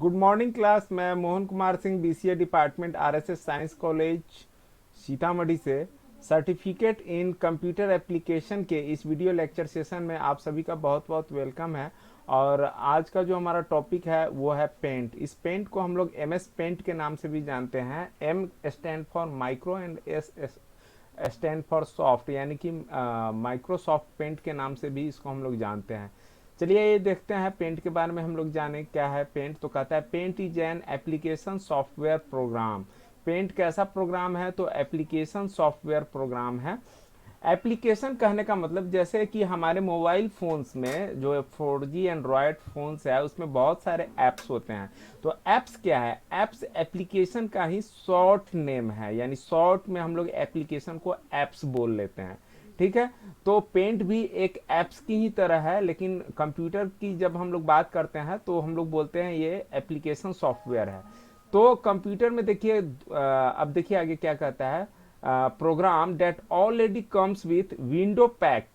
Good morning class. मैं Mohan Kumar Singh, BCA department, RSS science college Sitamarhi से certificate इन computer application के इस वीडियो लेक्चर सेशन में आप सभी का बहुत बहुत वेलकम है। और आज का जो हमारा टॉपिक है वो है पेंट। इस पेंट को हम लोग एमएस पेंट के नाम से भी जानते हैं। M stand for micro and S stand for soft, यानी कि माइक्रोसॉफ्ट पेंट के नाम से भी इसको हम लोग जानते हैं। चलिए ये देखते हैं पेंट के बारे में हम लोग जाने क्या है पेंट। तो कहता है paint is an application software program. Paint कैसा प्रोग्राम है? तो एप्लीकेशन सॉफ्टवेयर प्रोग्राम है। एप्लीकेशन कहने का मतलब जैसे कि हमारे मोबाइल फोन्स में जो 4G एंड्रॉयड फोन्स है उसमें बहुत सारे ऐप्स होते हैं। तो ऐप्स क्या है? ऐप्स एप्लीकेशन का ही शॉर्ट नेम है, यानी शॉर्ट में हम लोग एप्लीकेशन को ऐप्स बोल लेते हैं। ठीक है। तो पेंट भी एक ऐप्स की ही तरह है, लेकिन कंप्यूटर की जब हम लोग बात करते हैं तो हम लोग बोलते हैं ये एप्लीकेशन सॉफ्टवेयर है। तो कंप्यूटर में देखिए, अब देखिए आगे क्या कहता है। Program that already comes with window pack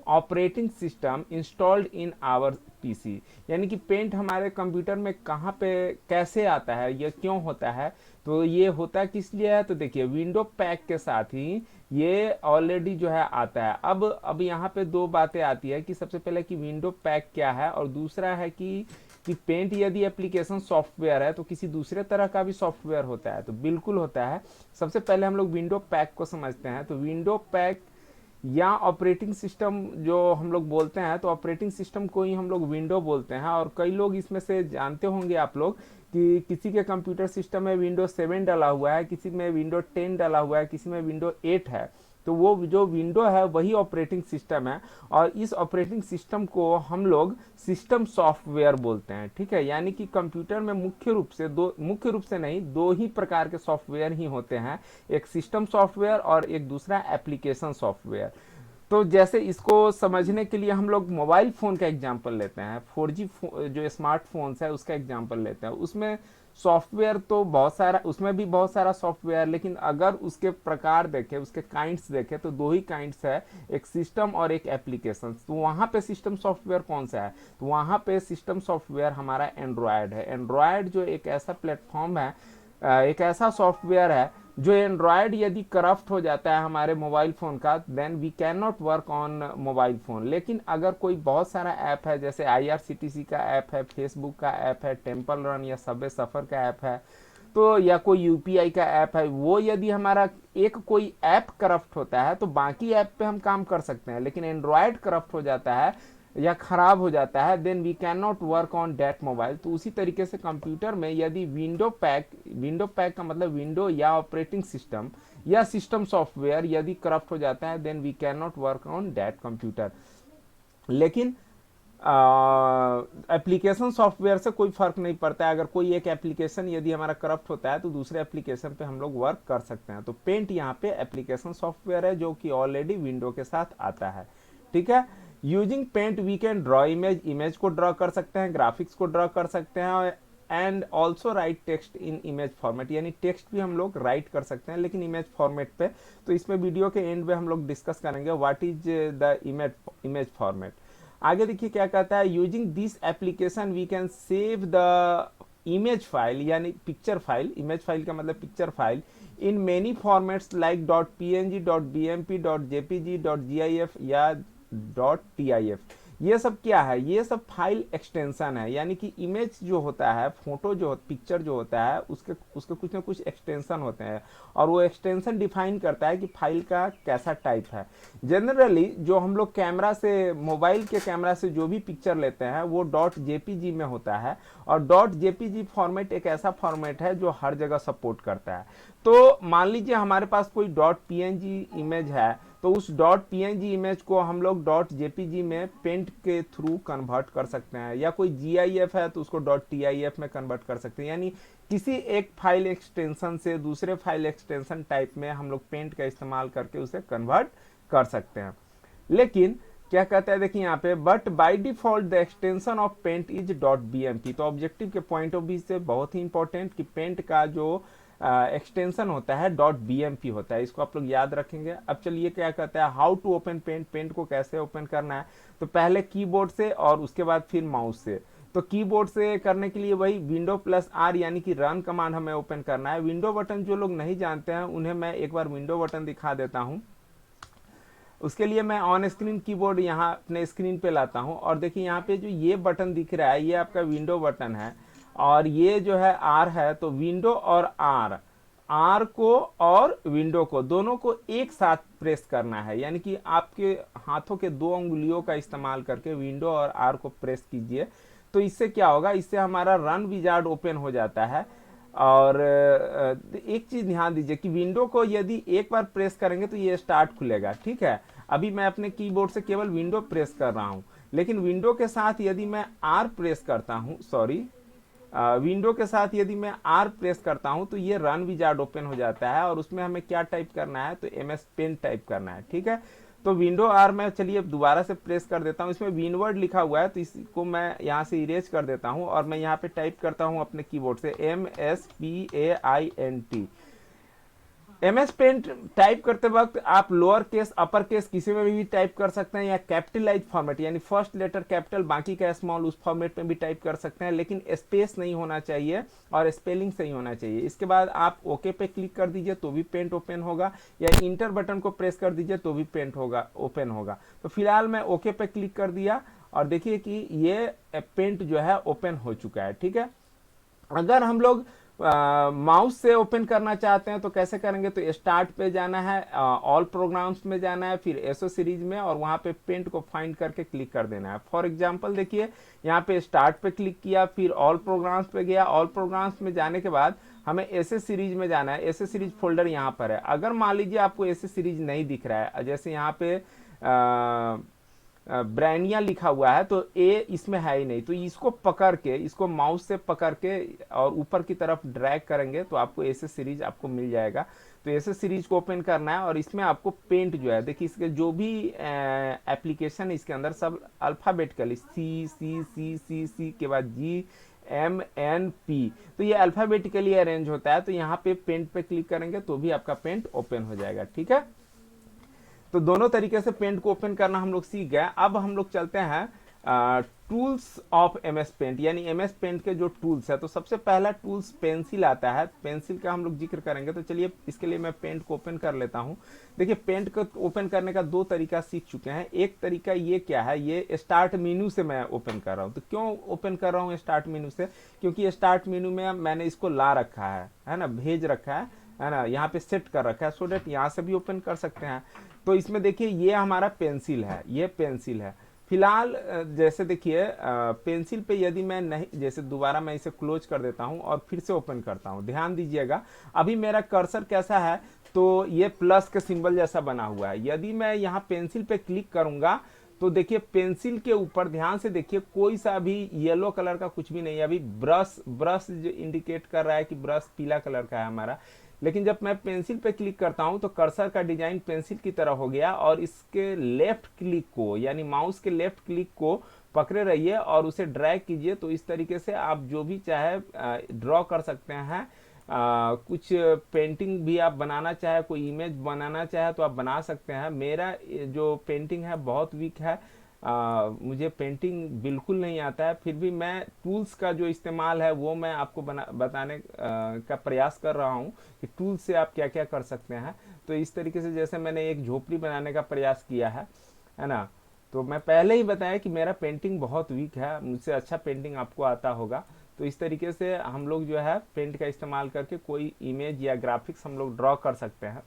operating system installed in our PC. यानी कि पेंट हमारे कंप्यूटर में कहाँ पे कैसे आता है, ये क्यों होता है, तो ये होता किस लिए है? तो देखिए विंडो पैक के साथ ही ये ऑलरेडी जो है आता है। अब यहाँ पे दो बातें आती है कि सबसे पहले कि विंडो पैक क्या है, और दूसरा है कि पेंट यदि एप्लीकेशन सॉफ्टवेयर है तो किसी दूसरे तरह का भी सॉफ्टवेयर होता है। तो बिल्कुल होता है। सबसे पहले हम लोग विंडो पैक को समझते हैं। तो विंडो पैक या ऑपरेटिंग सिस्टम जो हम लोग बोलते हैं, तो ऑपरेटिंग सिस्टम को ही हम लोग विंडो बोलते हैं। और कई लोग इसमें से जानते होंगे आप लोग कि किसी के कंप्यूटर सिस्टम में विंडो 7 डाला हुआ है, किसी में विंडो 10 डाला हुआ है, किसी में विंडो 8 है। तो वो जो विंडो है वही ऑपरेटिंग सिस्टम है, और इस ऑपरेटिंग सिस्टम को हम लोग सिस्टम सॉफ्टवेयर बोलते हैं। ठीक है। यानी कि कंप्यूटर में मुख्य रूप से नहीं, दो ही प्रकार के सॉफ्टवेयर ही होते हैं, एक सिस्टम सॉफ्टवेयर और एक दूसरा एप्लीकेशन सॉफ्टवेयर। तो जैसे इसको समझने के लिए हम लोग मोबाइल फ़ोन का एग्जांपल लेते हैं। 4G जो स्मार्टफोन्स है उसका एग्जांपल लेते हैं। उसमें सॉफ्टवेयर तो बहुत सारा, उसमें भी बहुत सारा सॉफ्टवेयर, लेकिन अगर उसके प्रकार देखें, उसके काइंड्स देखें, तो दो ही काइंड्स है, एक सिस्टम और एक एप्लीकेशन। तो वहाँ पे सिस्टम सॉफ्टवेयर कौन सा है? तो वहाँ पे सिस्टम सॉफ्टवेयर हमारा एंड्रॉयड है। एंड्रॉयड जो एक ऐसा प्लेटफॉर्म है, एक ऐसा सॉफ्टवेयर है जो एंड्रॉयड यदि करप्ट हो जाता है हमारे मोबाइल फ़ोन का, then we can not work on mobile phone. लेकिन अगर कोई बहुत सारा ऐप है, जैसे IRCTC का ऐप है, फेसबुक का ऐप है, टेम्पल रन या सबवे सफ़र का ऐप है, तो या कोई UPI का ऐप है, वो यदि हमारा एक कोई ऐप करप्ट होता है तो बाकी ऐप पे हम काम कर सकते हैं। लेकिन एंड्रॉयड करप्ट हो जाता है या खराब हो जाता है, then we can not work on that mobile. तो उसी तरीके से कंप्यूटर में यदि विंडो पैक का मतलब विंडो या ऑपरेटिंग सिस्टम या सिस्टम सॉफ्टवेयर यदि करप्ट हो जाता है, then we can not work on that computer. लेकिन एप्लीकेशन सॉफ्टवेयर से कोई फर्क नहीं पड़ता है। अगर कोई एक एप्लीकेशन यदि हमारा करप्ट होता है तो दूसरे एप्लीकेशन पे हम लोग वर्क कर सकते हैं। तो पेंट यहाँ पे एप्लीकेशन सॉफ्टवेयर है जो कि ऑलरेडी विंडो के साथ आता है। ठीक है। Using paint we can draw image को ड्रॉ कर सकते हैं, ग्राफिक्स को ड्रॉ कर सकते हैं, and also write text in image format. यानी टेक्स्ट भी हम लोग राइट कर सकते हैं, लेकिन इमेज फॉर्मेट पे। तो इसमें वीडियो के एंड में हम लोग डिस्कस करेंगे what is the image format. आगे देखिए क्या कहता है। Using this application we can save the image file, यानी पिक्चर फाइल, इमेज फाइल का मतलब picture file, in many formats like .png, .bmp, .jpg, .gif या .tif। ये सब क्या है? ये सब फाइल एक्सटेंशन है। यानी कि इमेज जो होता है, फोटो जो पिक्चर जो होता है, उसके उसके कुछ ना कुछ एक्सटेंशन होते हैं, और वो एक्सटेंशन डिफाइन करता है कि फाइल का कैसा टाइप है। जनरली जो हम लोग कैमरा से, मोबाइल के कैमरा से जो भी पिक्चर लेते हैं वो .jpg में होता है, और .jpg फॉर्मेट एक ऐसा फॉर्मेट है जो हर जगह सपोर्ट करता है। तो मान लीजिए हमारे पास कोई .png इमेज है, तो उस .png इमेज को हम लोग .jpg में पेंट के थ्रू कन्वर्ट कर सकते हैं, या कोई GIF है तो उसको .tif में कन्वर्ट कर सकते हैं। यानी किसी एक फाइल एक्सटेंशन से दूसरे फाइल एक्सटेंशन टाइप में हम लोग पेंट का इस्तेमाल करके उसे कन्वर्ट कर सकते हैं। लेकिन क्या कहता है, देखिए यहाँ पे, but by default the extension of paint is .bmp। तो ऑब्जेक्टिव के पॉइंट ऑफ व्यू से बहुत ही इंपॉर्टेंट कि पेंट का जो एक्सटेंशन होता है .bmp होता है। इसको आप लोग याद रखेंगे। अब चलिए क्या कहता है, how to open paint, paint को कैसे ओपन करना है। तो पहले कीबोर्ड से और उसके बाद फिर माउस से। तो कीबोर्ड से करने के लिए वही विंडो प्लस आर यानी कि रन कमांड हमें ओपन करना है। विंडो बटन जो लोग नहीं जानते हैं उन्हें मैं एक बार विंडो बटन दिखा देता हूं। उसके लिए मैं ऑन स्क्रीन कीबोर्ड यहाँ अपने स्क्रीन पे लाता हूँ और देखिए यहाँ पे जो ये बटन दिख रहा है ये आपका विंडो बटन है और ये जो है आर है। तो विंडो और आर, आर को और विंडो को दोनों को एक साथ प्रेस करना है, यानी कि आपके हाथों के 2 अंगुलियों का इस्तेमाल करके विंडो और आर को प्रेस कीजिए। तो इससे क्या होगा, इससे हमारा रन विजार्ड ओपन हो जाता है। और एक चीज ध्यान दीजिए कि विंडो को यदि एक बार प्रेस करेंगे तो ये स्टार्ट खुलेगा, ठीक है। अभी मैं अपने कीबोर्ड से केवल विंडो प्रेस कर रहा हूं, लेकिन विंडो के साथ यदि मैं आर प्रेस करता हूं, सॉरी, विंडो के साथ यदि मैं आर प्रेस करता हूं तो ये रन विजार्ड ओपन हो जाता है और उसमें हमें क्या टाइप करना है, तो एमएस पेंट टाइप करना है, ठीक है। तो विंडो आर में चलिए दोबारा से प्रेस कर देता हूं। इसमें विनवर्ड लिखा हुआ है तो इसको मैं यहां से इरेज कर देता हूं और मैं यहां पे टाइप करता हूं अपने कीबोर्ड से MSPAINT। एमएस पेंट टाइप करते वक्त आप लोअर केस अपर केस किसी में भी टाइप कर सकते हैं या कैपिटलाइज फॉर्मेट यानी फर्स्ट लेटर कैपिटल बाकी का स्मॉल उस फॉर्मेट में भी टाइप कर सकते हैं, लेकिन स्पेस नहीं होना चाहिए और स्पेलिंग सही होना चाहिए। इसके बाद आप ओके पे क्लिक कर दीजिए तो भी पेंट ओपन होगा, या इंटर बटन को प्रेस कर दीजिए तो भी पेंट होगा ओपन होगा। तो फिलहाल मैं ओके पे क्लिक कर दिया और देखिए कि ये पेंट जो है ओपन हो चुका है, ठीक है। अगर हम लोग माउस से ओपन करना चाहते हैं तो कैसे करेंगे, तो स्टार्ट पे जाना है, ऑल प्रोग्राम्स में जाना है, फिर एसओ सीरीज में और वहां पे पेंट को फाइंड करके क्लिक कर देना है। फॉर एग्जांपल देखिए यहाँ पे स्टार्ट पे क्लिक किया, फिर ऑल प्रोग्राम्स पे गया, ऑल प्रोग्राम्स में जाने के बाद हमें एसए सीरीज में जाना है। एसए सीरीज फोल्डर यहाँ पर है। अगर मान लीजिए आपको एसए सीरीज नहीं दिख रहा है, जैसे यहाँ पे ब्रांडिया लिखा हुआ है तो ए इसमें है ही नहीं, तो इसको पकड़ के, इसको माउस से पकड़ के और ऊपर की तरफ ड्रैग करेंगे तो आपको ऐसे सीरीज आपको मिल जाएगा। तो ऐसे सीरीज को ओपन करना है और इसमें आपको पेंट जो है, देखिए इसके जो भी एप्लीकेशन इसके अंदर सब अल्फाबेटिकली सी सी सी सी सी के बाद GMNP, तो ये अल्फाबेटिकली अरेंज होता है। तो यहाँ पे पेंट पे क्लिक करेंगे तो भी आपका पेंट ओपन हो जाएगा, ठीक है। तो दोनों तरीके से पेंट को ओपन करना हम लोग सीख गए। अब हम लोग चलते हैं टूल्स ऑफ एमएस पेंट, यानी एमएस पेंट के जो टूल्स है। तो सबसे पहला टूल्स पेंसिल आता है, पेंसिल का हम लोग जिक्र करेंगे। तो चलिए इसके लिए मैं पेंट को ओपन कर लेता हूं। देखिए पेंट को ओपन करने का 2 तरीका सीख चुके हैं। एक तरीका ये क्या है, ये स्टार्ट मेनू से मैं ओपन कर रहा हूं। तो क्यों ओपन कर रहा हूं स्टार्ट मेनू से, क्योंकि स्टार्ट मेनू में मैंने इसको ला रखा है ना, भेज रखा है ना, यहाँ पे सेट कर रखा है, सो डेट यहाँ से भी ओपन कर सकते हैं। तो इसमें देखिए ये हमारा पेंसिल है, ये पेंसिल है। फिलहाल जैसे देखिए पेंसिल पे यदि मैं नहीं, जैसे दोबारा मैं इसे क्लोज कर देता हूं और फिर से ओपन करता हूं, ध्यान दीजिएगा अभी मेरा कर्सर कैसा है, तो ये प्लस के सिंबल जैसा बना हुआ है। यदि मैं यहाँ पेंसिल पे क्लिक करूंगा तो देखिए पेंसिल के ऊपर ध्यान से देखिए कोई सा भी येलो कलर का कुछ भी नहीं है। अभी ब्रश ब्रश जो इंडिकेट कर रहा है कि ब्रश पीला कलर का है हमारा, लेकिन जब मैं पेंसिल पे क्लिक करता हूं तो कर्सर का डिजाइन पेंसिल की तरह हो गया और इसके लेफ्ट क्लिक को, यानी माउस के लेफ्ट क्लिक को पकड़े रहिए और उसे ड्रैग कीजिए। तो इस तरीके से आप जो भी चाहे ड्रॉ कर सकते हैं। कुछ पेंटिंग भी आप बनाना चाहे, कोई इमेज बनाना चाहे तो आप बना सकते हैं। मेरा जो पेंटिंग है बहुत वीक है, मुझे पेंटिंग बिल्कुल नहीं आता है, फिर भी मैं टूल्स का जो इस्तेमाल है वो मैं आपको बताने का प्रयास कर रहा हूँ कि टूल्स से आप क्या क्या कर सकते हैं। तो इस तरीके से जैसे मैंने एक झोपड़ी बनाने का प्रयास किया है ना, तो मैं पहले ही बताया कि मेरा पेंटिंग बहुत वीक है, मुझसे अच्छा पेंटिंग आपको आता होगा। तो इस तरीके से हम लोग जो है पेंट का इस्तेमाल करके कोई इमेज या ग्राफिक्स हम लोग ड्रॉ कर सकते हैं।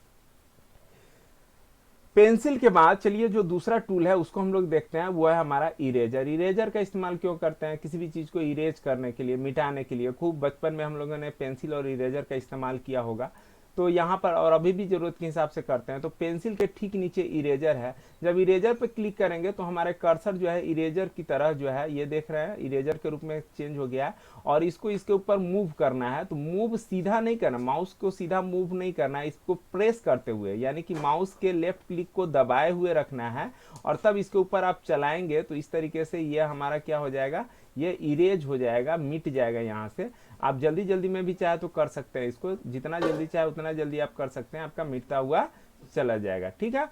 पेंसिल के बाद चलिए जो दूसरा टूल है उसको हम लोग देखते हैं, वो है हमारा इरेजर। इरेजर का इस्तेमाल क्यों करते हैं, किसी भी चीज को इरेज करने के लिए, मिटाने के लिए। खूब बचपन में हम लोगों ने पेंसिल और इरेजर का इस्तेमाल किया होगा, तो यहाँ पर और अभी भी जरूरत के हिसाब से करते हैं। तो पेंसिल के ठीक नीचे इरेजर है, जब इरेजर पे क्लिक करेंगे तो हमारे कर्सर जो है इरेजर की तरह जो है, ये देख रहे हैं इरेजर के रूप में चेंज हो गया है और इसको इसके ऊपर मूव करना है। तो मूव सीधा नहीं करना, माउस को सीधा मूव नहीं करना है, इसको प्रेस करते हुए, यानी कि माउस के लेफ्ट क्लिक को दबाए हुए रखना है और तब इसके ऊपर आप चलाएंगे तो इस तरीके से ये हमारा क्या हो जाएगा, ये इरेज हो जाएगा, मिट जाएगा यहाँ से। आप जल्दी जल्दी में भी चाहे तो कर सकते हैं, इसको जितना जल्दी चाहे उतना जल्दी आप कर सकते हैं, आपका मिटता हुआ चला जाएगा, ठीक है।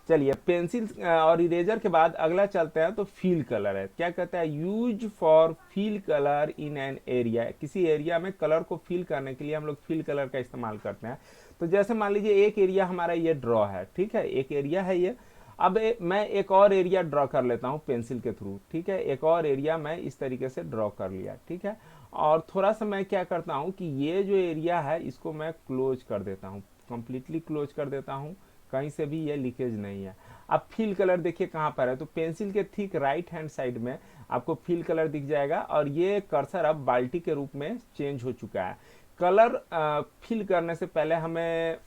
चलिए पेंसिल और इरेजर के बाद अगला चलते हैं तो फील कलर है। क्या कहता है, use for feel colour in an area, किसी एरिया में कलर को फील करने के लिए हम लोग फील कलर का इस्तेमाल करते हैं। तो जैसे मान लीजिए एक एरिया हमारा ये ड्रॉ है, ठीक है, एक एरिया है ये। अब मैं एक और एरिया ड्रॉ कर लेता हूँ पेंसिल के थ्रू, ठीक है, एक और एरिया मैं इस तरीके से ड्रॉ कर लिया, ठीक है। और थोड़ा सा मैं क्या करता हूँ कि ये जो एरिया है इसको मैं क्लोज कर देता हूँ, कंप्लीटली क्लोज कर देता हूँ, कहीं से भी ये लीकेज नहीं है। अब फील कलर देखिए कहाँ पर है, तो पेंसिल के ठीक राइट हैंड साइड में आपको फील कलर दिख जाएगा और ये कर्सर अब बाल्टी के रूप में चेंज हो चुका है। कलर फिल करने से पहले हमें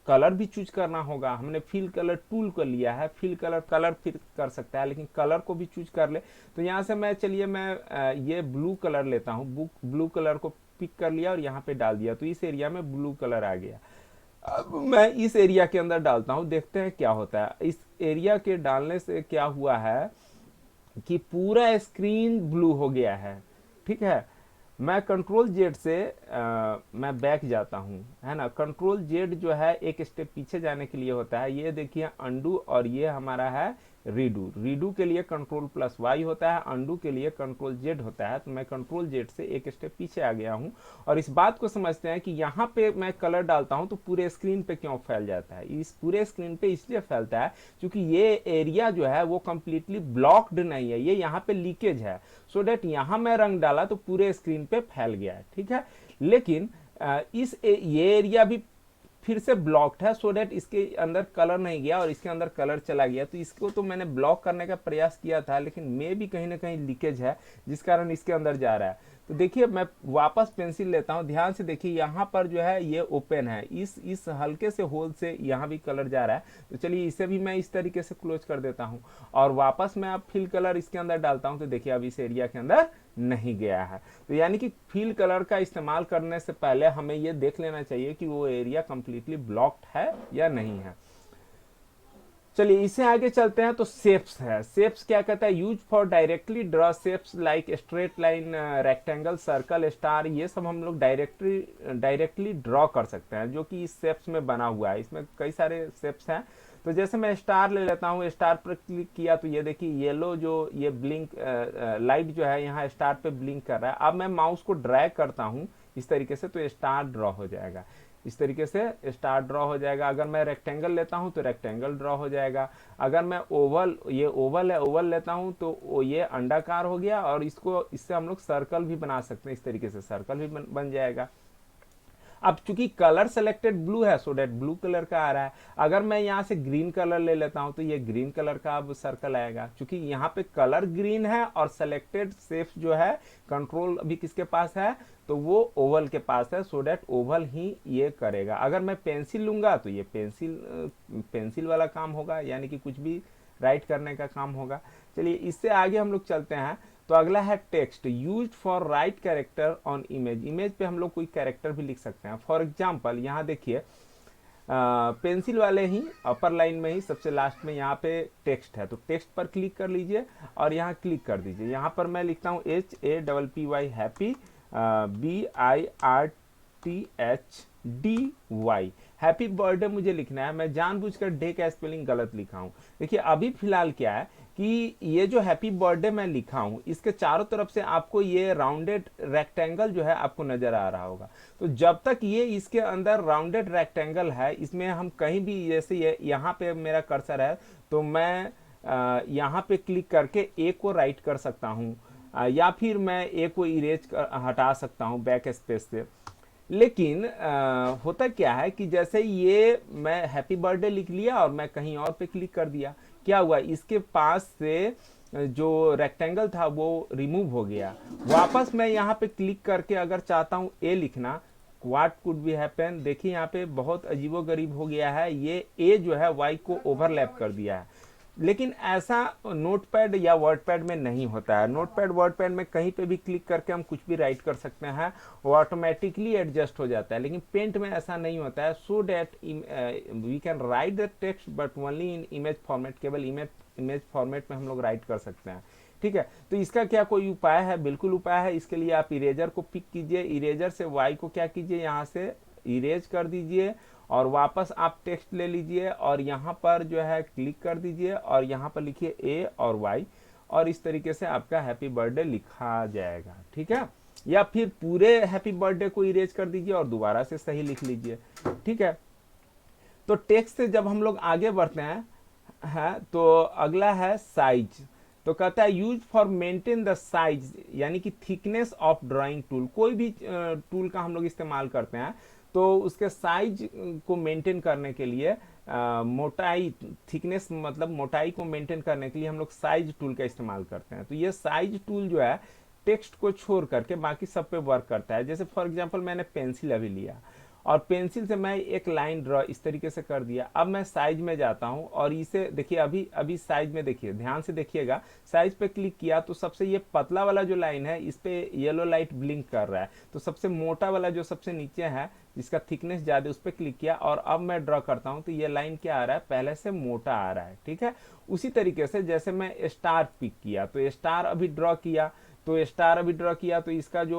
कलर भी चूज करना होगा। हमने फिल कलर टूल को लिया है, फिल कलर फिर कर सकता है, लेकिन कलर को भी चूज कर ले। तो यहाँ से मैं चलिए मैं ये ब्लू कलर लेता हूँ, ब्लू कलर को पिक कर लिया और यहाँ पे डाल दिया, तो इस एरिया में ब्लू कलर आ गया। अब मैं इस एरिया के अंदर डालता हूँ, देखते हैं क्या होता है। इस एरिया के डालने से क्या हुआ है कि पूरा स्क्रीन ब्लू हो गया है, ठीक है। मैं कंट्रोल जेड से मैं बैक जाता हूँ, है ना। कंट्रोल जेड जो है एक स्टेप पीछे जाने के लिए होता है, ये देखिए अंडू, और ये हमारा है रीडू। रीडू के लिए कंट्रोल प्लस वाई होता है, अंडू के लिए कंट्रोल जेड होता है। तो मैं कंट्रोल जेड से एक स्टेप पीछे आ गया हूँ। और इस बात को समझते हैं कि यहाँ पे मैं कलर डालता हूँ तो पूरे स्क्रीन पे क्यों फैल जाता है। इस पूरे स्क्रीन पे इसलिए फैलता है क्योंकि ये एरिया जो है वो कंप्लीटली ब्लॉक्ड नहीं है, ये यहाँ पे लीकेज है। सो डेट यहाँ मैं रंग डाला तो पूरे स्क्रीन पे फैल गया है, ठीक है। लेकिन ये एरिया भी फिर से ब्लॉक्ड है, सो डेट इसके अंदर कलर नहीं गया और इसके अंदर कलर चला गया। तो इसको तो मैंने ब्लॉक करने का प्रयास किया था, लेकिन मे भी कहीं ना कहीं लीकेज है जिस कारण इसके अंदर जा रहा है। तो देखिए मैं वापस पेंसिल लेता हूँ, ध्यान से देखिए यहाँ पर जो है ये ओपन है, इस हल्के से होल से यहाँ भी कलर जा रहा है। तो चलिए इसे भी मैं इस तरीके से क्लोज कर देता हूँ और वापस मैं अब फिल कलर इसके अंदर डालता हूँ। तो देखिए अब इस एरिया के अंदर नहीं गया है। तो यानी कि फिल कलर का इस्तेमाल करने से पहले हमें ये देख लेना चाहिए कि वो एरिया कंप्लीटली ब्लॉक्ड है या नहीं है। चलिए इससे आगे चलते हैं तो शेप्स है। शेप्स क्या कहता है, use for directly draw shapes like straight line, rectangle, circle, star, ये सब हम लोग डायरेक्टली ड्रॉ कर सकते हैं जो कि इस शेप्स में बना हुआ है। इसमें कई सारे शेप्स हैं। तो जैसे मैं स्टार ले लेता हूँ, स्टार पर क्लिक किया तो ये देखिए येलो जो ये ब्लिंक लाइट जो है यहाँ स्टार पे ब्लिंक कर रहा है। अब मैं माउस को ड्रैग करता हूँ इस तरीके से तो स्टार ड्रॉ हो जाएगा, इस तरीके से स्टार ड्रॉ हो जाएगा। अगर मैं रेक्टेंगल लेता हूं तो रेक्टेंगल ड्रॉ हो जाएगा। अगर मैं ओवल, ये ओवल है, ओवल लेता हूं तो ये अंडाकार हो गया। और इससे हम लोग सर्कल भी बना सकते हैं, इस तरीके से सर्कल भी बन जाएगा। अब चूंकि कलर सेलेक्टेड ब्लू है सो डेट ब्लू कलर का आ रहा है। अगर मैं यहाँ से ग्रीन कलर ले लेता हूं तो ये ग्रीन कलर का अब सर्कल आएगा। चूंकि यहाँ पे कलर ग्रीन है और सेलेक्टेड शेप जो है कंट्रोल अभी किसके पास है, तो वो ओवल के पास है, सो डेट ओवल ही ये करेगा। अगर मैं पेंसिल लूंगा तो ये पेंसिल वाला काम होगा, यानी कि कुछ भी राइट करने का काम होगा। चलिए इससे आगे हम लोग चलते हैं। तो अगला है text, use for right character on image. Image पे हम लोग कोई कैरेक्टर भी लिख सकते हैं। फॉर एग्जाम्पल यहाँ देखिए पेंसिल वाले ही अपर लाइन में ही सबसे लास्ट में यहाँ पे टेक्स्ट है, तो टेक्स्ट पर क्लिक कर लीजिए और यहाँ क्लिक कर दीजिए। यहाँ पर मैं लिखता हूँ HAPPY happy, BIRTHDY, happy birthday मुझे लिखना है। मैं जानबूझकर डे का स्पेलिंग गलत लिखा हूँ। देखिए अभी फिलहाल क्या है कि ये जो हैप्पी बर्थडे मैं लिखा हूं इसके चारों तरफ से आपको ये राउंडेड रेक्टेंगल जो है आपको नजर आ रहा होगा। तो जब तक ये इसके अंदर राउंडेड रेक्टेंगल है, इसमें हम कहीं भी, जैसे ये यहाँ पे मेरा कर्सर है तो मैं यहाँ पे क्लिक करके ए को राइट कर सकता हूँ या फिर मैं ए को इरेज हटा सकता हूँ बैक स्पेस से। लेकिन होता क्या है कि जैसे ये मैं हैप्पी बर्थडे लिख लिया और मैं कहीं और पे क्लिक कर दिया, क्या हुआ, इसके पास से जो रेक्टेंगल था वो रिमूव हो गया। वापस मैं यहाँ पे क्लिक करके अगर चाहता हूँ ए लिखना, व्हाट कुड बी हैपन, देखिए यहाँ पे बहुत अजीबोगरीब हो गया है, ये ए जो है वाई को ओवरलैप कर दिया है। लेकिन ऐसा नोटपैड या वर्डपैड में नहीं होता है। नोटपैड वर्डपैड में कहीं पे भी क्लिक करके हम कुछ भी राइट कर सकते हैं, वो ऑटोमेटिकली एडजस्ट हो जाता है। लेकिन पेंट में ऐसा नहीं होता है। So that we can write the text but only in image format, केवल इमेज फॉर्मेट में हम लोग राइट कर सकते हैं, ठीक है। तो इसका क्या कोई उपाय है? बिल्कुल उपाय है। इसके लिए आप इरेजर को पिक कीजिए, इरेजर से वाई को क्या कीजिए, यहाँ से इरेज कर दीजिए और वापस आप टेक्स्ट ले लीजिए और यहाँ पर जो है क्लिक कर दीजिए और यहाँ पर लिखिए ए और वाई और इस तरीके से आपका हैप्पी बर्थडे लिखा जाएगा। ठीक है, या फिर पूरे हैप्पी बर्थडे को इरेज कर दीजिए और दोबारा से सही लिख लीजिए। ठीक है, तो टेक्स्ट से जब हम लोग आगे बढ़ते हैं तो अगला है साइज। तो कहता है use for maintain the size, यानी कि थिकनेस ऑफ ड्राइंग टूल। कोई भी टूल का हम लोग इस्तेमाल करते हैं तो उसके साइज को मेंटेन करने के लिए मोटाई, थिकनेस मतलब मोटाई को मेंटेन करने के लिए हम लोग साइज टूल का इस्तेमाल करते हैं। तो ये साइज टूल जो है टेक्स्ट को छोड़ करके बाकी सब पे वर्क करता है। जैसे फॉर एग्जांपल मैंने पेंसिल अभी लिया और पेंसिल से मैं एक लाइन ड्रॉ इस तरीके से कर दिया। अब मैं साइज में जाता हूं और इसे देखिए, अभी अभी साइज में देखिए, ध्यान से देखिएगा, साइज पे क्लिक किया तो सबसे ये पतला वाला जो लाइन है इस पे येलो लाइट ब्लिंक कर रहा है। तो सबसे मोटा वाला जो सबसे नीचे है जिसका थिकनेस ज्यादा उस पर क्लिक किया और अब मैं ड्रॉ करता हूं तो ये लाइन क्या आ रहा है, पहले से मोटा आ रहा है। ठीक है, उसी तरीके से जैसे मैं स्टार पिक किया तो स्टार अभी ड्रॉ किया तो इसका जो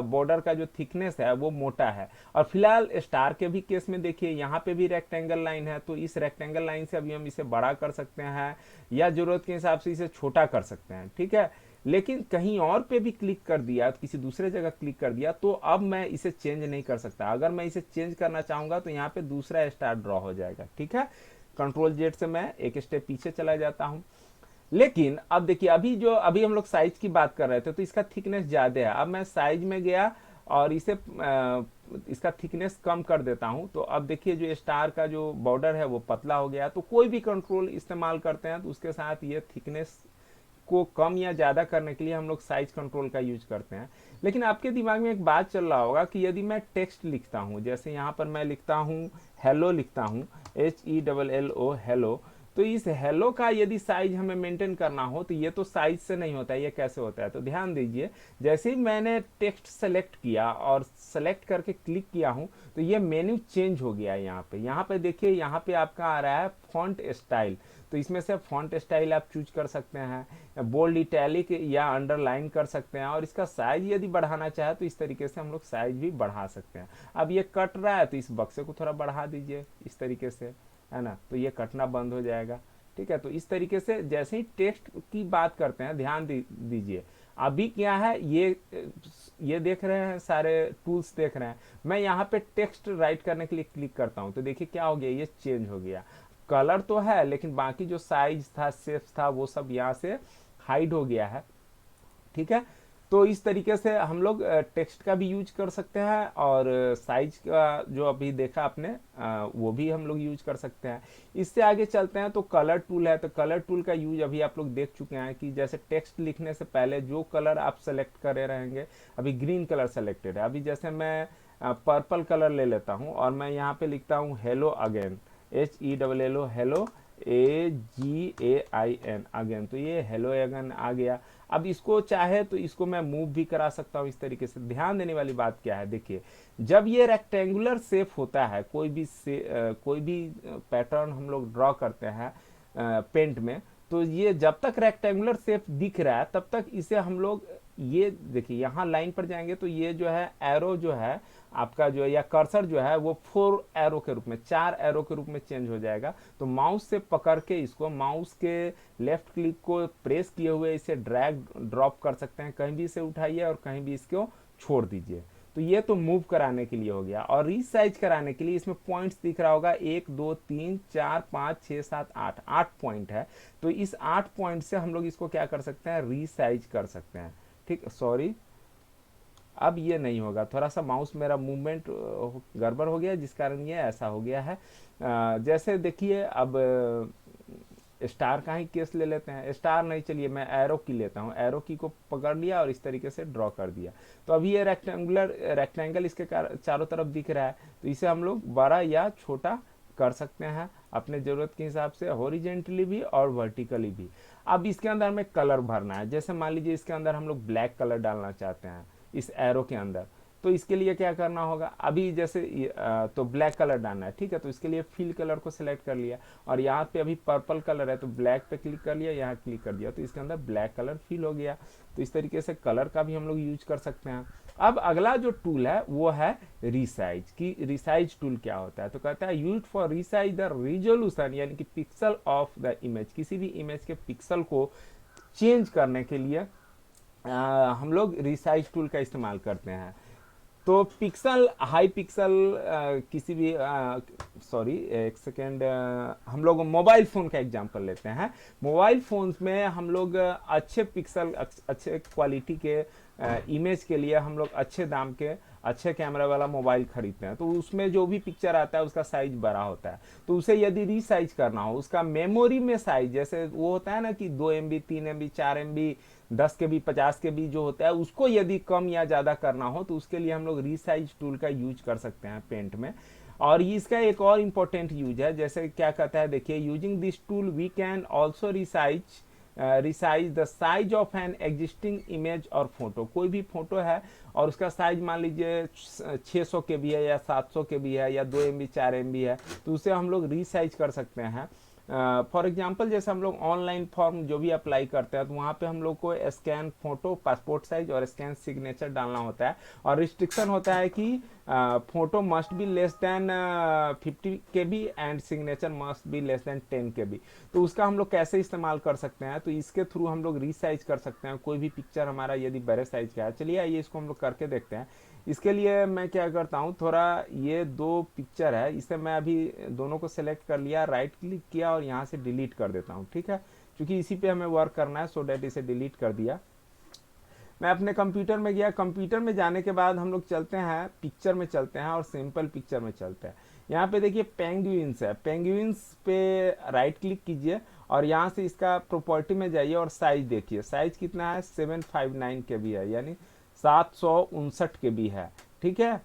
बॉर्डर का जो थिकनेस है वो मोटा है। और फिलहाल स्टार के भी केस में देखिए यहाँ पे भी रेक्टेंगल लाइन है, तो इस रेक्टेंगल लाइन से अभी हम इसे बड़ा कर सकते हैं या जरूरत के हिसाब से इसे छोटा कर सकते हैं। ठीक है, लेकिन कहीं और पे भी क्लिक कर दिया, किसी दूसरे जगह क्लिक कर दिया तो अब मैं इसे चेंज नहीं कर सकता। अगर मैं इसे चेंज करना चाहूंगा तो यहाँ पे दूसरा स्टार ड्रॉ हो जाएगा। ठीक है, कंट्रोल जेड से मैं एक स्टेप पीछे चला जाता हूं। लेकिन अब देखिए, अभी हम लोग साइज की बात कर रहे थे तो इसका थिकनेस ज्यादा है। अब मैं साइज में गया और इसका थिकनेस कम कर देता हूं तो अब देखिए जो स्टार का जो बॉर्डर है वो पतला हो गया। तो कोई भी कंट्रोल इस्तेमाल करते हैं तो उसके साथ ये थिकनेस को कम या ज्यादा करने के लिए हम लोग साइज कंट्रोल का यूज करते हैं। लेकिन आपके दिमाग में एक बात चल रहा होगा कि यदि मैं टेक्स्ट लिखता हूं, जैसे यहाँ पर मैं लिखता हूं हेलो, लिखता हूं HELLO हेलो, तो इस हेलो का यदि साइज हमें मेंटेन करना हो तो ये तो साइज से नहीं होता है, ये कैसे होता है। तो ध्यान दीजिए, जैसे ही मैंने टेक्स्ट सेलेक्ट किया और सेलेक्ट करके क्लिक किया हूं तो ये मेन्यू चेंज हो गया। यहाँ पे देखिए, यहाँ पे आपका आ रहा है फॉन्ट स्टाइल। तो इसमें से फॉन्ट स्टाइल आप चूज कर सकते हैं, बोल्ड, इटैलिक या अंडरलाइन कर सकते हैं। और इसका साइज यदि बढ़ाना चाहे तो इस तरीके से हम लोग साइज भी बढ़ा सकते हैं। अब ये कट रहा है तो इस बक्से को थोड़ा बढ़ा दीजिए इस तरीके से, है ना, तो ये कटना बंद हो जाएगा। ठीक है, तो इस तरीके से जैसे ही टेक्स्ट की बात करते हैं, ध्यान दीजिए अभी क्या है, ये देख रहे हैं, सारे टूल्स देख रहे हैं। मैं यहाँ पे टेक्स्ट राइट करने के लिए क्लिक करता हूँ तो देखिए क्या हो गया, ये चेंज हो गया। कलर तो है लेकिन बाकी जो साइज था, शेप था, वो सब यहाँ से हाइड हो गया है। ठीक है, तो इस तरीके से हम लोग टेक्स्ट का भी यूज कर सकते हैं और साइज का जो अभी देखा आपने वो भी हम लोग यूज कर सकते हैं। इससे आगे चलते हैं तो कलर टूल है। तो कलर टूल का यूज अभी आप लोग देख चुके हैं कि जैसे टेक्स्ट लिखने से पहले जो कलर आप सेलेक्ट करे रहेंगे, अभी ग्रीन कलर सेलेक्टेड है। अभी जैसे मैं पर्पल कलर ले लेता हूं और मैं यहाँ पे लिखता हूँ hello again, HELLO hello AGAIN again, तो ये हेलो अगेन आ गया। अब इसको चाहे तो इसको मैं मूव भी करा सकता हूँ इस तरीके से। ध्यान देने वाली बात क्या है, देखिए जब ये रेक्टेंगुलर शेप होता है, कोई भी पैटर्न हम लोग ड्रॉ करते हैं पेंट में, तो ये जब तक रेक्टेंगुलर शेप दिख रहा है तब तक इसे हम लोग, ये देखिए यहाँ लाइन पर जाएंगे तो ये जो है एरो जो है आपका जो है या कर्सर जो है वो 4 एरो के रूप में, 4 एरो के रूप में चेंज हो जाएगा। तो माउस से पकड़ के इसको, माउस के लेफ्ट क्लिक को प्रेस किए हुए इसे ड्रैग ड्रॉप कर सकते हैं, कहीं भी इसे उठाइए और कहीं भी इसको छोड़ दीजिए। तो ये तो मूव कराने के लिए हो गया। और रीसाइज कराने के लिए इसमें पॉइंट्स दिख रहा होगा, 1 2 3 4 5 6 7 8, 8 पॉइंट है। तो इस 8 पॉइंट से हम लोग इसको क्या कर सकते हैं, रीसाइज कर सकते हैं। ठीक, सॉरी अब ये नहीं होगा, थोड़ा सा माउस मेरा मूवमेंट गड़बड़ हो गया जिस कारण ये ऐसा हो गया है। जैसे देखिए अब स्टार का ही केस ले लेते हैं, स्टार नहीं, चलिए मैं एरो की लेता हूँ। एरो की को पकड़ लिया और इस तरीके से ड्रॉ कर दिया। तो अभी ये रेक्टेंगल इसके चारों तरफ दिख रहा है, तो इसे हम लोग बड़ा या छोटा कर सकते हैं अपने जरूरत के हिसाब से, हॉरिजेंटली भी और वर्टिकली भी। अब इसके अंदर हमें कलर भरना है। जैसे मान लीजिए इसके अंदर हम लोग ब्लैक कलर डालना चाहते हैं इस एरो के अंदर, तो इसके लिए क्या करना होगा, अभी जैसे तो ब्लैक कलर डालना है। ठीक है, तो इसके लिए फिल कलर को सिलेक्ट कर लिया और यहाँ पे अभी पर्पल कलर है तो ब्लैक पे क्लिक कर लिया, यहाँ क्लिक कर दिया तो इसके अंदर ब्लैक कलर फिल हो गया। तो इस तरीके से कलर का भी हम लोग यूज कर सकते हैं। अब अगला जो टूल है वो है रिसाइज। की रिसाइज टूल क्या होता है, तो कहता है use for resize the resolution, यानी कि पिक्सल ऑफ द इमेज, किसी भी इमेज के पिक्सल को चेंज करने के लिए हम लोग रिसाइज टूल का इस्तेमाल करते हैं। तो पिक्सल हाई पिक्सल किसी भी सॉरी एक सेकेंड, हम लोग मोबाइल फ़ोन का एग्जांपल लेते हैं। मोबाइल फ़ोन्स में हम लोग अच्छे पिक्सल अच्छे क्वालिटी के इमेज के लिए हम लोग अच्छे दाम के अच्छे कैमरा वाला मोबाइल खरीदते हैं। तो उसमें जो भी पिक्चर आता है उसका साइज बड़ा होता है, तो उसे यदि रीसाइज करना हो, उसका मेमोरी में साइज, जैसे वो होता है ना कि 2 MB 3 MB 4 MB 10 KB 50 KB जो होता है, उसको यदि कम या ज़्यादा करना हो तो उसके लिए हम लोग रीसाइज टूल का यूज कर सकते हैं पेंट में। और इसका एक और इम्पोर्टेंट यूज है, जैसे क्या कहता है, देखिए, using this tool we can also resize the size of an existing image और फोटो। कोई भी फोटो है और उसका साइज मान लीजिए 600 KB है या 700 KB है या 2 MB 4 MB है, तो उसे हम लोग रिसाइज कर सकते हैं। फॉर एग्जाम्पल जैसे हम लोग ऑनलाइन फॉर्म जो भी अप्लाई करते हैं तो वहाँ पे हम लोग को स्कैन फोटो पासपोर्ट साइज और स्कैन सिग्नेचर डालना होता है, और रिस्ट्रिक्शन होता है कि photo must be less than 50 KB and signature must be less than 10 KB। तो उसका हम लोग कैसे इस्तेमाल कर सकते हैं, तो इसके थ्रू हम लोग रीसाइज कर सकते हैं कोई भी पिक्चर हमारा यदि बड़े साइज का है। चलिए आइए इसको हम लोग करके देखते हैं। इसके लिए मैं क्या करता हूँ, थोड़ा ये दो पिक्चर है, इसे मैं अभी दोनों को सिलेक्ट कर लिया, राइट क्लिक किया और यहाँ से डिलीट कर देता हूँ। ठीक है, क्योंकि इसी पे हमें वर्क करना है, सो डैट इसे डिलीट कर दिया। मैं अपने कंप्यूटर में गया, कंप्यूटर में जाने के बाद हम लोग चलते हैं पिक्चर में, चलते हैं और सिंपल पिक्चर में चलते हैं। यहाँ पे देखिए पेंगुइन्स है, पेंगुइन्स पे राइट क्लिक कीजिए और यहाँ से इसका प्रॉपर्टी में जाइए और साइज देखिए, साइज कितना है, 759 KB है, यानी 759 KB है। ठीक है,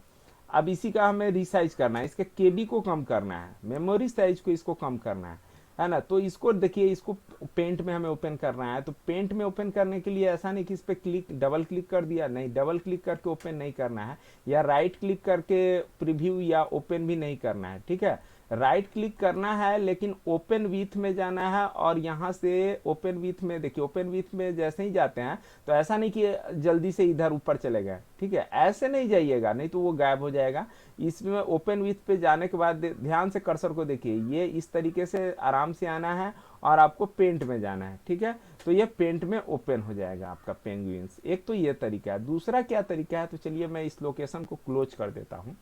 अब इसी का हमें रिसाइज करना है, इसके केबी को कम करना है, मेमोरी साइज को इसको कम करना है ना। तो इसको देखिए, इसको पेंट में हमें ओपन करना है। तो पेंट में ओपन करने के लिए ऐसा नहीं कि इस पर डबल क्लिक कर दिया, नहीं, डबल क्लिक करके ओपन नहीं करना है, या राइट क्लिक करके प्रीव्यू या ओपन भी नहीं करना है। ठीक है, राइट क्लिक करना है लेकिन ओपन विथ में जाना है, और यहाँ से ओपन विथ में देखिए, ओपन विथ में जैसे ही जाते हैं तो ऐसा नहीं कि जल्दी से इधर ऊपर चले गए। ठीक है, ऐसे नहीं जाइएगा, नहीं तो वो गायब हो जाएगा। इसमें ओपन विथ पे जाने के बाद ध्यान से कर्सर को देखिए, ये इस तरीके से आराम से आना है और आपको पेंट में जाना है। ठीक है, तो ये पेंट में ओपन हो जाएगा आपका पेंगुइन्स। एक तो ये तरीका है। दूसरा क्या तरीका है, तो चलिए मैं इस लोकेशन को क्लोज कर देता हूँ।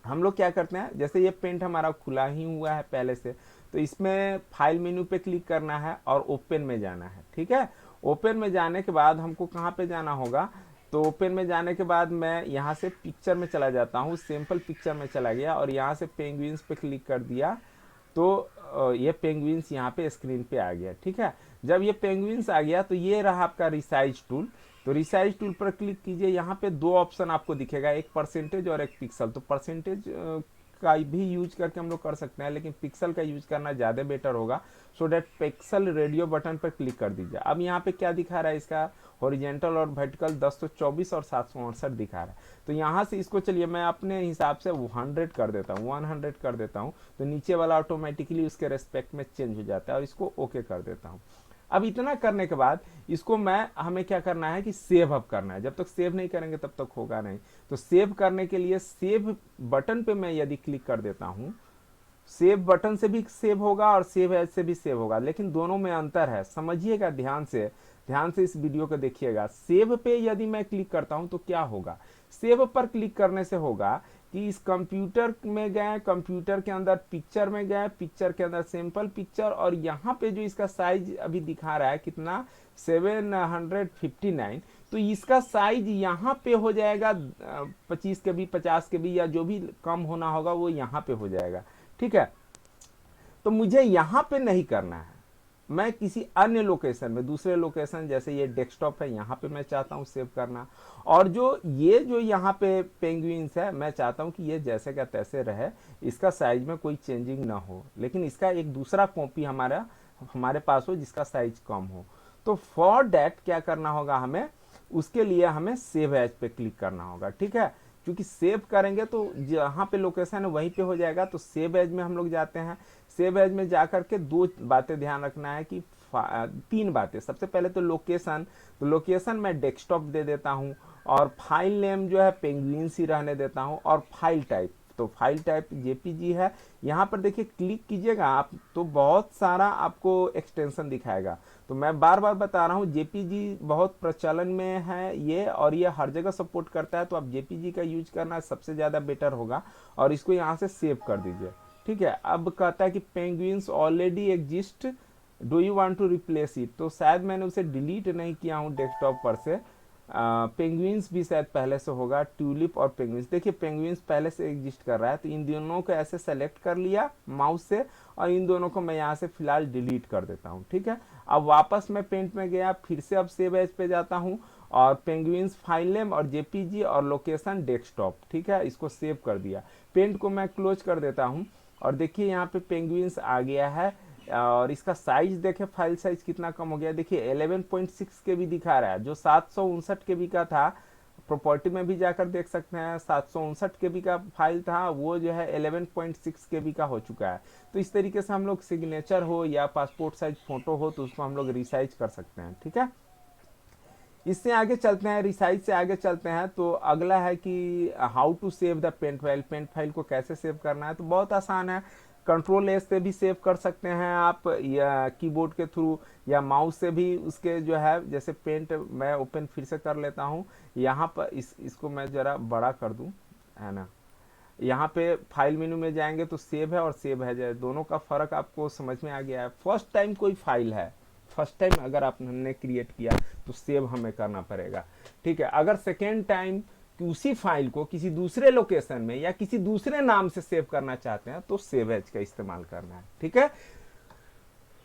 हम लोग क्या करते हैं, जैसे ये पेंट हमारा खुला ही हुआ है पहले से, तो इसमें फाइल मेन्यू पे क्लिक करना है और ओपन में जाना है। ठीक है, ओपन में जाने के बाद हमको कहाँ पे जाना होगा, तो ओपन में जाने के बाद मैं यहाँ से पिक्चर में चला जाता हूँ, सिंपल पिक्चर में चला गया और यहाँ से पेंगुइन्स पे क्लिक कर दिया, तो ये पेंगुइन्स यहाँ पे स्क्रीन पे आ गया। ठीक है, जब ये पेंगुइन्स आ गया तो ये रहा आपका रिसाइज टूल। तो रिसाइज टूल पर क्लिक कीजिए, यहाँ पे दो ऑप्शन आपको दिखेगा, एक परसेंटेज और एक पिक्सल। तो परसेंटेज का भी यूज करके हम लोग कर सकते हैं, लेकिन पिक्सल का यूज करना ज़्यादा बेटर होगा। So that pixel radio button पर क्लिक कर दीजिए। अब यहाँ पे क्या दिखा रहा है, इसका हॉरिजेंटल और वर्टिकल 1024 और 768 दिखा रहा है। तो यहाँ से इसको चलिए मैं अपने हिसाब से 100 कर देता हूँ, 100 कर देता हूँ, तो नीचे वाला ऑटोमेटिकली उसके रेस्पेक्ट में चेंज हो जाता है, और इसको ओके कर देता हूँ। अब इतना करने के बाद इसको हमें क्या करना है कि सेव अप करना है। जब तक सेव नहीं करेंगे तब तक होगा नहीं। तो सेव करने के लिए सेव बटन पे मैं यदि क्लिक कर देता हूं, सेव बटन से भी सेव होगा और सेव एज से भी सेव होगा, लेकिन दोनों में अंतर है, समझिएगा ध्यान से, ध्यान से इस वीडियो को देखिएगा। सेव पे यदि मैं क्लिक करता हूं तो क्या होगा, सेव पर क्लिक करने से होगा कि इस कंप्यूटर में गए, कंप्यूटर के अंदर पिक्चर में गए, पिक्चर के अंदर सिंपल पिक्चर, और यहाँ पे जो इसका साइज अभी दिखा रहा है कितना, 759, तो इसका साइज यहाँ पे हो जाएगा 25 KB 50 KB, या जो भी कम होना होगा वो यहाँ पे हो जाएगा। ठीक है, तो मुझे यहाँ पे नहीं करना है, मैं किसी अन्य लोकेशन में, दूसरे लोकेशन जैसे ये डेस्कटॉप है, यहाँ पे मैं चाहता हूँ सेव करना। और जो यहाँ पे पेंगुइन्स है, मैं चाहता हूँ कि ये जैसे का तैसे रहे, इसका साइज में कोई चेंजिंग ना हो, लेकिन इसका एक दूसरा कॉपी हमारे पास हो जिसका साइज कम हो। तो फॉर डैट क्या करना होगा हमें, उसके लिए हमें सेव एज पे क्लिक करना होगा। ठीक है, क्योंकि सेव करेंगे तो जहाँ पे लोकेशन है वहीं पे हो जाएगा। तो सेव एज में हम लोग जाते हैं, सेव एज में जाकर के दो बातें ध्यान रखना है कि तीन बातें। सबसे पहले तो लोकेशन, तो लोकेशन मैं डेस्कटॉप दे देता हूँ, और फाइल नेम जो है पेंगुइन्स ही रहने देता हूँ, और फाइल टाइप, तो फाइल टाइप जेपीजी है। यहाँ पर देखिए क्लिक कीजिएगा आप तो बहुत सारा आपको एक्सटेंशन दिखाएगा। तो मैं बार बार बता रहा हूँ जेपीजी बहुत प्रचलन में है ये, और ये हर जगह सपोर्ट करता है, तो आप जेपीजी का यूज करना सबसे ज़्यादा बेटर होगा। और इसको यहाँ से सेव कर दीजिए। ठीक है, अब कहता है कि penguins already exist, do you want to replace it, तो शायद मैंने उसे डिलीट नहीं किया हूँ डेस्कटॉप पर से। पेंगुइन्स भी शायद पहले से होगा, ट्यूलिप और पेंगुइन्स, देखिए पेंगुइन्स पहले से एग्जिस्ट कर रहा है, तो इन दोनों को ऐसे सेलेक्ट कर लिया माउस से, और इन दोनों को मैं यहाँ से फिलहाल डिलीट कर देता हूँ। ठीक है, अब वापस मैं पेंट में गया, फिर से अब सेव एज पे जाता हूँ, और पेंगुइन्स फाइल नेम और जेपीजी और लोकेशन डेस्कटॉप, ठीक है, इसको सेव कर दिया। पेंट को मैं क्लोज कर देता हूँ, और देखिए यहाँ पे पेंगुइन्स आ गया है, और इसका साइज देखें, फाइल साइज कितना कम हो गया, देखिए 11.6 के बी दिखा रहा है, जो 759 के बी का था। प्रॉपर्टी में भी जाकर देख सकते हैं, 759 के बी का फाइल था, वो जो है 11.6 के बी का हो चुका है। तो इस तरीके से हम लोग सिग्नेचर हो या पासपोर्ट साइज फोटो हो तो उसको हम लोग रिसाइज कर सकते हैं। ठीक है, इससे आगे चलते हैं, रिसाइज से आगे चलते हैं, तो अगला है कि how to save the paint file, paint file को कैसे सेव करना है। तो बहुत आसान है, कंट्रोल एस से भी सेव कर सकते हैं आप, या कीबोर्ड के थ्रू, या माउस से भी उसके जो है, जैसे पेंट मैं ओपन फिर से कर लेता हूँ, यहाँ पर इसको मैं ज़रा बड़ा कर दूँ, है ना। यहाँ पे फाइल मेनू में जाएंगे तो सेव है और सेव है, जाए दोनों का फ़र्क आपको समझ में आ गया है। फर्स्ट टाइम कोई फाइल है, फर्स्ट टाइम अगर आपने क्रिएट किया तो सेव हमें करना पड़ेगा। ठीक है, अगर सेकेंड टाइम कि उसी फाइल को किसी दूसरे लोकेशन में या किसी दूसरे नाम से सेव करना चाहते हैं तो सेव एज का इस्तेमाल करना है। ठीक है,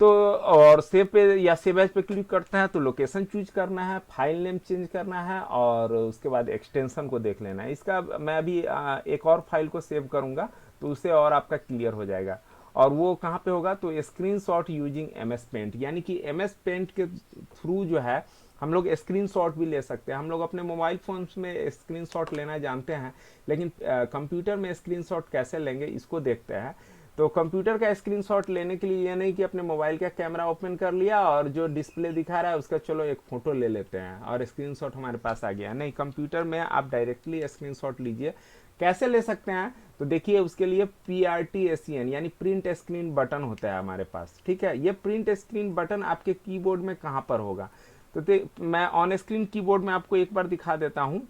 तो और सेव पे या सेव एज पे क्लिक करते हैं तो लोकेशन चूज करना है, फाइल नेम चेंज करना है, और उसके बाद एक्सटेंशन को देख लेना है। इसका मैं अभी एक और फाइल को सेव करूंगा तो उससे और आपका क्लियर हो जाएगा। और वो कहाँ पे होगा, तो स्क्रीनशॉट यूजिंग एमएस पेंट, यानी कि एमएस पेंट के थ्रू जो है हम लोग स्क्रीनशॉट भी ले सकते हैं। हम लोग अपने मोबाइल फोन्स में स्क्रीनशॉट लेना जानते हैं, लेकिन कंप्यूटर में स्क्रीनशॉट कैसे लेंगे इसको देखते हैं। तो कंप्यूटर का स्क्रीनशॉट लेने के लिए ये नहीं कि अपने मोबाइल का कैमरा ओपन कर लिया और जो डिस्प्ले दिखा रहा है उसका चलो एक फोटो ले लेते हैं और स्क्रीनशॉट हमारे पास आ गया। नहीं, कंप्यूटर में आप डायरेक्टली स्क्रीनशॉट लीजिए। कैसे ले सकते हैं, तो देखिए उसके लिए PRTSCN यानी प्रिंट स्क्रीन बटन होता है हमारे पास। ठीक है, ये प्रिंट स्क्रीन बटन आपके कीबोर्ड में कहाँ पर होगा, तो मैं ऑन स्क्रीन कीबोर्ड में आपको एक बार दिखा देता हूं।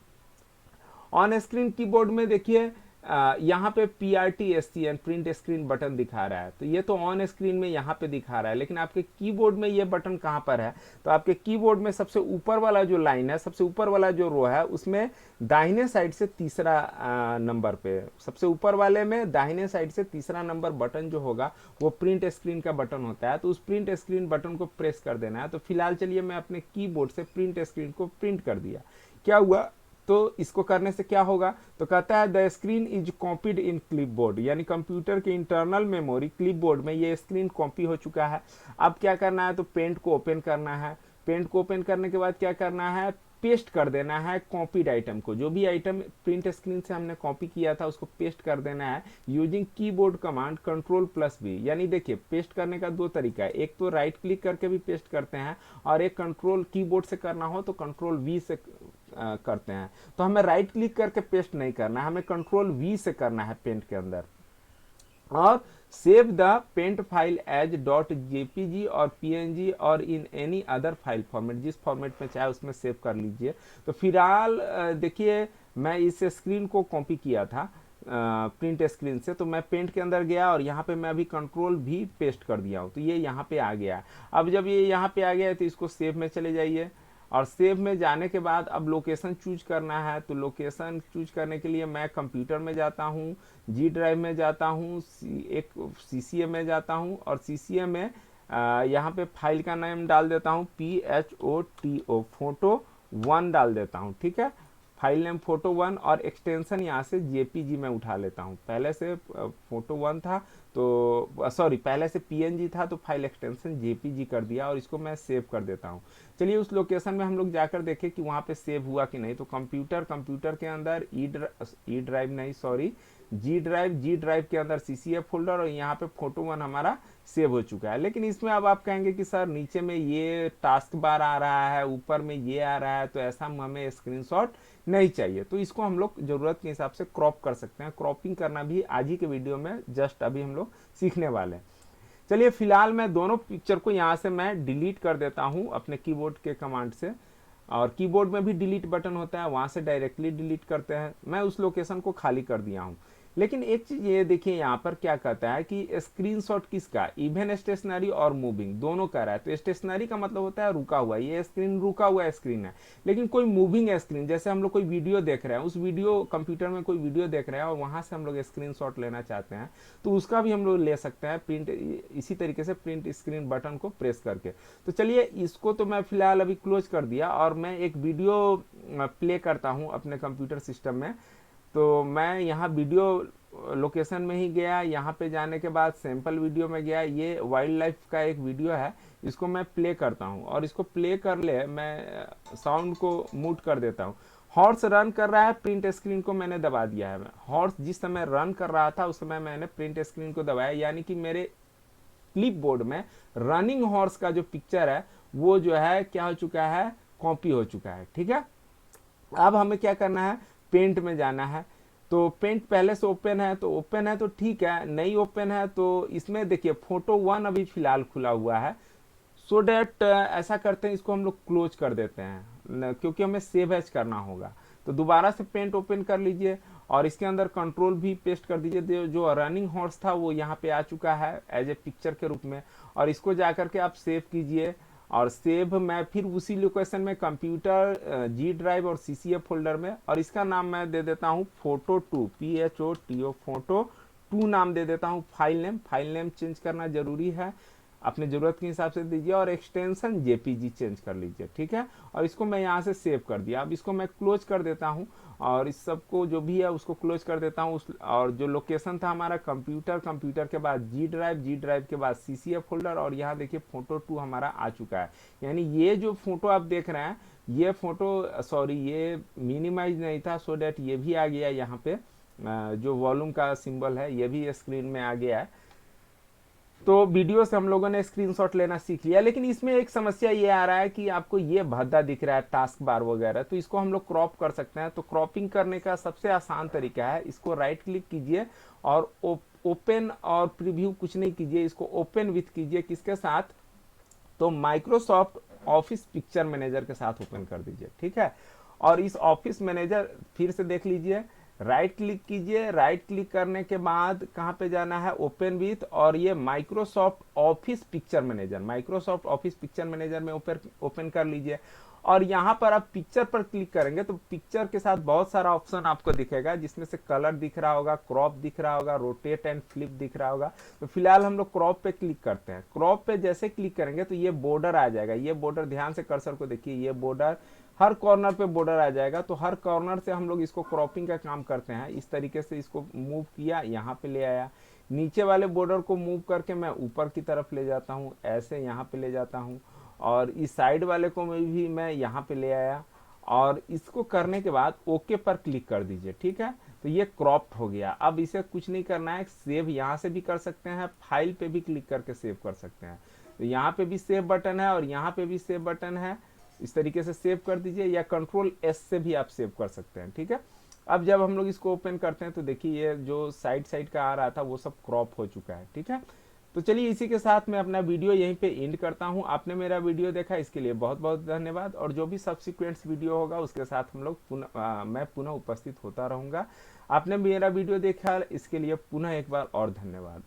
ऑन स्क्रीन कीबोर्ड में देखिए यहाँ पे PRTSCN प्रिंट स्क्रीन बटन दिखा रहा है, तो ये तो ऑन स्क्रीन में यहाँ पे दिखा रहा है, लेकिन आपके कीबोर्ड में ये बटन कहाँ पर है, तो आपके कीबोर्ड में सबसे ऊपर वाला जो लाइन है, सबसे ऊपर वाला जो रो है, उसमें दाहिने साइड से तीसरा नंबर पे, सबसे ऊपर वाले में दाहिने साइड से तीसरा नंबर बटन जो होगा वो प्रिंट स्क्रीन का बटन होता है। तो उस प्रिंट स्क्रीन बटन को प्रेस कर देना है। तो फिलहाल चलिए मैं अपने कीबोर्ड से प्रिंट स्क्रीन को प्रिंट कर दिया। क्या हुआ, तो इसको करने से क्या होगा, तो कहता है the screen is copied in clipboard, यानी कंप्यूटर के इंटरनल मेमोरी क्लिपबोर्ड में ये स्क्रीन कॉपी हो चुका है। अब क्या करना है, तो पेंट को ओपन करना है। पेंट को ओपन करने के बाद क्या करना है, पेस्ट कर देना है कॉपीड आइटम को, जो भी आइटम प्रिंट स्क्रीन से हमने कॉपी किया था उसको पेस्ट कर देना है यूजिंग कीबोर्ड कमांड Ctrl+V। यानी देखिए पेस्ट करने का दो तरीका है, एक तो राइट क्लिक करके भी पेस्ट करते हैं और एक कंट्रोल कीबोर्ड से करना हो तो Ctrl+V से करते हैं। तो हमें राइट क्लिक करके पेस्ट नहीं करना है, हमें Ctrl+V से करना है पेंट के अंदर। और save the paint file as .jpg और PNG और in any other file format, जिस फॉर्मेट में चाहे उसमें सेव कर लीजिए। तो फिलहाल देखिए मैं इस स्क्रीन को कॉपी किया था प्रिंट स्क्रीन से, तो मैं पेंट के अंदर गया और यहाँ पे मैं अभी Ctrl+V पेस्ट कर दिया हूँ, तो ये यहाँ पे आ गया। अब जब ये यहाँ पे आ गया है तो इसको सेव में चले जाइए, और सेव में जाने के बाद अब लोकेशन चूज करना है। तो लोकेशन चूज करने के लिए मैं कंप्यूटर में जाता हूँ, G ड्राइव में जाता हूँ, एक CCM में जाता हूँ, और CCM में यहाँ पे फाइल का नाम डाल देता हूँ PHOTO फोटो1 डाल देता हूँ। ठीक है, फाइल नेम फोटो1 और एक्सटेंशन यहाँ से JPG में उठा लेता हूँ। पहले से फोटो1 था तो सॉरी पहले से PNG था तो फाइल एक्सटेंशन JPG कर दिया और इसको मैं सेव कर देता हूँ। चलिए उस लोकेशन में हम लोग जाकर देखें कि वहाँ पे सेव हुआ कि नहीं। तो कंप्यूटर के अंदर ई ड्राइव नहीं सॉरी जी ड्राइव के अंदर CCF फोल्डर, और यहाँ पे फोटो 1 हमारा सेव हो चुका है। लेकिन इसमें अब आप कहेंगे कि सर नीचे में ये टास्क बार आ रहा है, ऊपर में ये आ रहा है, तो ऐसा हमें स्क्रीनशॉट नहीं चाहिए। तो इसको हम लोग जरूरत के हिसाब से क्रॉप कर सकते हैं। क्रॉपिंग करना भी आज ही के वीडियो में जस्ट अभी हम लोग सीखने वाले हैं। चलिए फिलहाल मैं दोनों पिक्चर को यहाँ से मैं डिलीट कर देता हूँ अपने कीबोर्ड के कमांड से, और कीबोर्ड में भी डिलीट बटन होता है, वहाँ से डायरेक्टली डिलीट करते हैं। मैं उस लोकेशन को खाली कर दिया हूँ। लेकिन एक चीज़ ये देखिए यहाँ पर क्या कहता है कि स्क्रीनशॉट किसका, इवन स्टेशनरी और मूविंग दोनों का रहा है। तो स्टेशनरी का मतलब होता है रुका हुआ, ये स्क्रीन रुका हुआ स्क्रीन है। लेकिन कोई मूविंग स्क्रीन, जैसे हम लोग कोई वीडियो देख रहे हैं, उस वीडियो कंप्यूटर में कोई वीडियो देख रहे हैं और वहाँ से हम लोग स्क्रीनशॉट लेना चाहते हैं, तो उसका भी हम लोग ले सकते हैं प्रिंट, इसी तरीके से प्रिंट स्क्रीन बटन को प्रेस करके। तो चलिए इसको तो मैं फिलहाल अभी क्लोज कर दिया, और मैं एक वीडियो प्ले करता हूँ अपने कंप्यूटर सिस्टम में। तो मैं यहाँ वीडियो लोकेशन में ही गया, यहाँ पे जाने के बाद सैंपल वीडियो में गया। ये वाइल्ड लाइफ का एक वीडियो है, इसको मैं प्ले करता हूँ, और इसको प्ले कर ले मैं साउंड को म्यूट कर देता हूँ। हॉर्स रन कर रहा है, प्रिंट स्क्रीन को मैंने दबा दिया है। हॉर्स जिस समय रन कर रहा था उस समय मैंने प्रिंट स्क्रीन को दबाया, यानी कि मेरे क्लिप बोर्ड में रनिंग हॉर्स का जो पिक्चर है वो जो है क्या हो चुका है, कॉपी हो चुका है। ठीक है, अब हमें क्या करना है, पेंट में जाना है। तो पेंट पहले से ओपन है, तो ओपन है तो ठीक है, नहीं ओपन है तो इसमें देखिए फोटो 1 अभी फिलहाल खुला हुआ है। सो डैट ऐसा करते हैं, इसको हम लोग क्लोज कर देते हैं क्योंकि हमें सेव एज करना होगा। तो दोबारा से पेंट ओपन कर लीजिए और इसके अंदर कंट्रोल भी पेस्ट कर दीजिए। जो रनिंग हॉर्स था वो यहाँ पे आ चुका है एज ए पिक्चर के रूप में, और इसको जाकर के आप सेव कीजिए। और सेव मैं फिर उसी लोकेशन में कंप्यूटर जी ड्राइव और CCF फोल्डर में, और इसका नाम मैं दे देता हूँ फोटो2, PHOTO फोटो2 नाम दे देता हूँ। फाइल नेम चेंज करना जरूरी है, अपने जरूरत के हिसाब से दीजिए, और एक्सटेंशन JPG चेंज कर लीजिए। ठीक है, और इसको मैं यहाँ से सेव कर दिया। अब इसको मैं क्लोज कर देता हूँ, और इस सबको जो भी है उसको क्लोज कर देता हूँ। और जो लोकेशन था हमारा कंप्यूटर के बाद जी ड्राइव के बाद CCF फोल्डर, और यहाँ देखिए फोटो2 हमारा आ चुका है। यानी ये जो फोटो आप देख रहे हैं, ये फोटो सॉरी ये मिनिमाइज नहीं था, सो डैट ये भी आ गया यहाँ पे, जो वॉल्यूम का सिंबल है ये भी स्क्रीन में आ गया है। तो वीडियो से हम लोगों ने स्क्रीनशॉट लेना सीख लिया। लेकिन इसमें एक समस्या ये आ रहा है कि आपको ये भद्दा दिख रहा है टास्क बार वगैरह, तो इसको हम लोग क्रॉप कर सकते हैं। तो क्रॉपिंग करने का सबसे आसान तरीका है, इसको राइट क्लिक कीजिए और ओपन और प्रीव्यू कुछ नहीं कीजिए, इसको ओपन विथ कीजिए। किसके साथ, तो माइक्रोसॉफ्ट ऑफिस पिक्चर मैनेजर के साथ ओपन कर दीजिए। ठीक है, और इस ऑफिस मैनेजर फिर से देख लीजिए, राइट क्लिक कीजिए। राइट क्लिक करने के बाद कहाँ पे जाना है, ओपन विथ, और ये माइक्रोसॉफ्ट ऑफिस पिक्चर मैनेजर में ओपन कर लीजिए। और यहाँ पर आप पिक्चर पर क्लिक करेंगे तो पिक्चर के साथ बहुत सारा ऑप्शन आपको दिखेगा, जिसमें से कलर दिख रहा होगा, क्रॉप दिख रहा होगा, रोटेट एंड फ्लिप दिख रहा होगा। तो फिलहाल हम लोग क्रॉप पे क्लिक करते हैं। क्रॉप पे जैसे क्लिक करेंगे तो ये बॉर्डर आ जाएगा। ये बॉर्डर, ध्यान से कर्सर को देखिए, ये बॉर्डर हर कॉर्नर पे बॉर्डर आ जाएगा। तो हर कॉर्नर से हम लोग इसको क्रॉपिंग का काम करते हैं। इस तरीके से इसको मूव किया, यहाँ पे ले आया। नीचे वाले बॉर्डर को मूव करके मैं ऊपर की तरफ ले जाता हूँ, ऐसे यहाँ पे ले जाता हूँ, और इस साइड वाले को भी मैं यहाँ पे ले आया। और इसको करने के बाद ओके पर क्लिक कर दीजिए। ठीक है, तो ये क्रॉप्ड हो गया। अब इसे कुछ नहीं करना है, सेव यहाँ से भी कर सकते हैं, फाइल पे भी क्लिक करके सेव कर सकते हैं। तो यहाँ पे भी सेव बटन है और यहाँ पे भी सेव बटन है, इस तरीके से सेव कर दीजिए, या कंट्रोल S से भी आप सेव कर सकते हैं। ठीक है, अब जब हम लोग इसको ओपन करते हैं तो देखिए ये जो साइड का आ रहा था वो सब क्रॉप हो चुका है। ठीक है, तो चलिए इसी के साथ मैं अपना वीडियो यहीं पे एंड करता हूं। आपने मेरा वीडियो देखा इसके लिए बहुत बहुत धन्यवाद, और जो भी सब्सिक्वेंट्स वीडियो होगा उसके साथ हम लोग मैं पुनः उपस्थित होता रहूंगा। आपने मेरा वीडियो देखा इसके लिए पुनः एक बार और धन्यवाद।